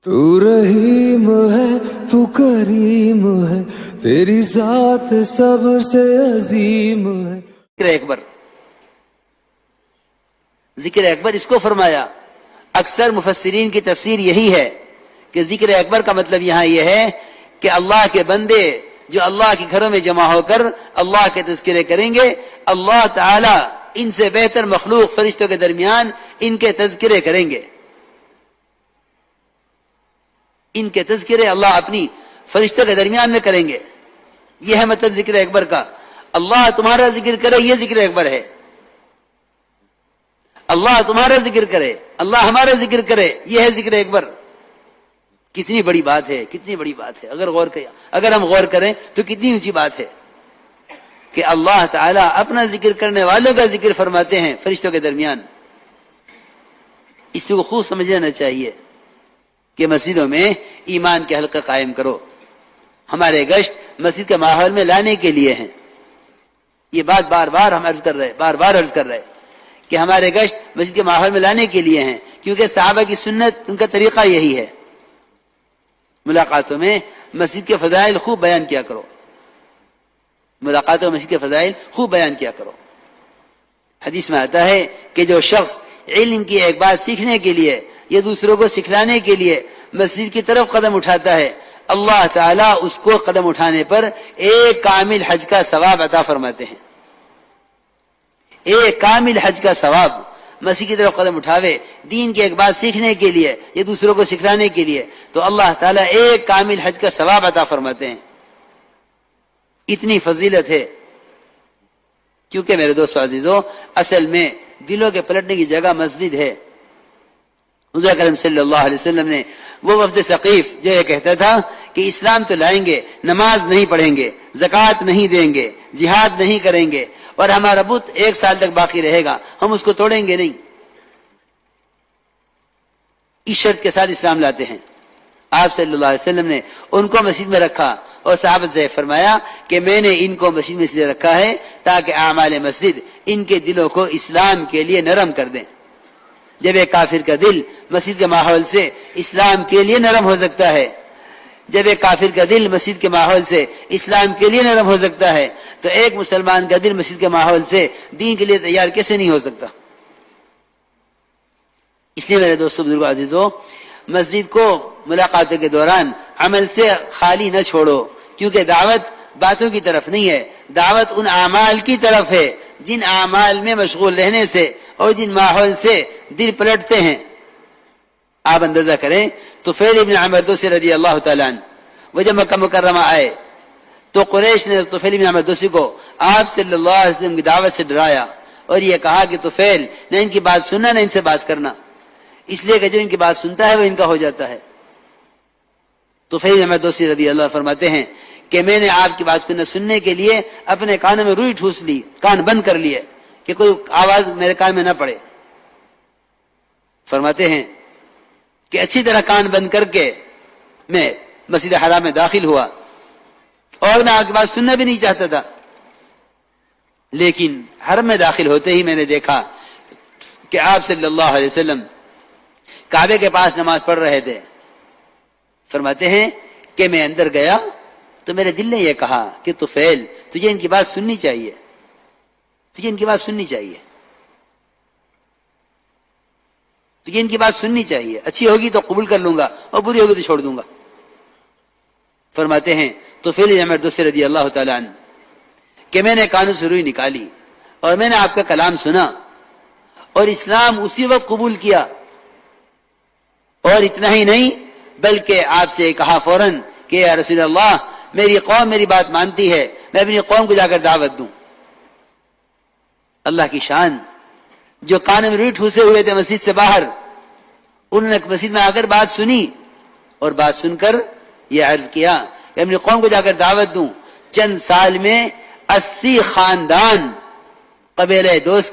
تو رحیم ہے تو کریم ہے تیری ذات سب سے عظیم ہے. ذکر اکبر اس کو فرمایا. اکثر مفسرین کی تفسیر یہی ہے کہ ذکر اکبر کا مطلب یہاں یہ ہے کہ اللہ کے بندے جو اللہ کے گھروں میں جمع ہو کر اللہ کے تذکرے کریں گے، اللہ تعالی ان سے بہتر مخلوق فرشتوں کے درمیان ان کے تذکرے کریں گے. ان کے تذکرے اللہ اپنی فرشتوں کے درمیان میں کریں گے. یہ ہے مطلب ذکر اکبر کا. اللہ تمہارا ذکر کرے، یہ ذکر اکبر ہے. اللہ تمہارا ذکر کرے، اللہ ہمارا ذکر کرے، یہ ہے ذکر اکبر. کتنی بڑی بات ہے، کتنی بڑی بات ہے. اگر ہم غور کریں تو کتنی اونچی بات ہے کہ اللہ تعالیٰ اپنا ذکر کرنے والوں کا ذکر فرماتے ہیں فرشتوں کے درمیان. اس کو خوب سمجھ لینا چاہیے کہ مسجدوں میں ایمان کے حلقے قائم کرو. ہمارے گشت مسجد کے ماحول میں لانے کے لیے ہیں. یہ بات بار بار ہم عرض کر رہے کہ ہمارے گشت مسجد کے ماحول میں لانے کے لیے ہیں، کیونکہ صحابہ کی سنت، ان کا طریقہ یہی ہے. ملاقاتوں میں مسجد کے فضائل خوب بیان کیا کرو. ملاقاتوں میں مسجد کے فضائل خوب بیان کیا کرو. حدیث میں آتا ہے کہ جو شخص علم کی ایک بات سیکھنے کے لیے یا دوسروں کو سکھلانے کے لیے مسجد کی طرف قدم اٹھاتا ہے، اللہ تعالیٰ اس کو قدم اٹھانے پر ایک کامل حج کا ثواب عطا فرماتے ہیں. ایک کامل حج کا ثواب. مسیح کی طرف قدم اٹھاوے دین کی ایک بات سیکھنے کے لیے یا دوسروں کو سکھلانے کے لیے تو اللہ تعالیٰ ایک کامل حج کا ثواب عطا فرماتے ہیں. اتنی فضیلت ہے. کیونکہ میرے دوستو عزیزو، اصل میں دلوں کے پلٹنے کی جگہ مسجد ہے. حضور اکرم صلی اللہ علیہ وسلم نے وہ وفد ثقیف جو یہ کہتا تھا کہ اسلام تو لائیں گے، نماز نہیں پڑھیں گے، زکوٰۃ نہیں دیں گے، جہاد نہیں کریں گے، اور ہمارا بت 1 سال تک باقی رہے گا، ہم اس کو توڑیں گے نہیں. اس شرط کے ساتھ اسلام لاتے ہیں. آپ صلی اللہ علیہ وسلم نے ان کو مسجد میں رکھا اور صحابہ سے فرمایا کہ میں نے ان کو مسجد میں اس لیے رکھا ہے تاکہ اعمال مسجد ان کے دلوں کو اسلام کے لیے نرم کر دیں. جب ایک کافر کا دل مسجد کے ماحول سے اسلام کے لیے نرم ہو سکتا ہے، جب ایک کافر کا دل مسجد کے ماحول سے اسلام کے لیے نرم ہو سکتا ہے، تو ایک مسلمان کا دل مسجد کے ماحول سے دین کے لیے تیار کیسے نہیں ہو سکتا؟ اس لیے میرے دوستو، بزرگو، عزیزو، مسجد کو ملاقاتوں کے دوران عمل سے خالی نہ چھوڑو، کیونکہ دعوت باتوں کی طرف نہیں ہے، دعوت ان اعمال کی طرف ہے جن اعمال میں مشغول رہنے سے اور جن ماحول سے دل پلٹتے ہیں. آپ اندازہ کریں طفیل ابن عمر دوسی رضی اللہ تعالیٰ عنہ، وہ جب مکہ مکرمہ آئے تو قریش نے طفیل ابن عمر دوسی کو آپ صلی اللہ علیہ وسلم کی دعوت سے ڈرایا اور یہ کہا کہ طفیل نہ ان کی بات سننا نہ ان سے بات کرنا، اس لیے کہ جو ان کی بات سنتا ہے وہ ان کا ہو جاتا ہے. طفیل ابن عمر دوسی رضی اللہ فرماتے ہیں کہ میں نے آپ کی بات کو نہ سننے کے لیے اپنے کانوں میں روئی ٹھوس لی، کان بند کر لیے کہ کوئی آواز میرے کان میں نہ پڑے. فرماتے ہیں کہ اچھی طرح کان بند کر کے میں مسجد حرام میں داخل ہوا اور میں آپ کی بات سننا بھی نہیں چاہتا تھا، لیکن حرم میں داخل ہوتے ہی میں نے دیکھا کہ آپ صلی اللہ علیہ وسلم کعبے کے پاس نماز پڑھ رہے تھے. فرماتے ہیں کہ میں اندر گیا تو میرے دل نے یہ کہا کہ طفیل تجھے ان کی بات سننی چاہیے، تجھے ان کی بات سننی چاہیے، تجھے ان کی بات سننی چاہیے. اچھی ہوگی تو قبول کر لوں گا اور بری ہوگی تو چھوڑ دوں گا. فرماتے ہیں طفیل ابن عمر دوسی رضی اللہ تعالیٰ عنہ کہ میں نے کانوں سے روئی نکالی اور میں نے آپ کا کلام سنا اور اسلام اسی وقت قبول کیا. اور اتنا ہی نہیں بلکہ آپ سے کہا فوراً کہ یا رسول اللہ میری قوم میری بات مانتی ہے، میں اپنی قوم کو جا کر دعوت دوں. اللہ کی شان. جو کانوں میں روئی ٹھوسے ہوئے تھے مسجد سے باہر، انہوں نے مسجد میں آ کر بات سنی اور بات سن کر یہ عرض کیا کہ اپنی قوم کو جا کر دعوت دوں. چند سال میں 80 خاندان قبیلہ دوست کے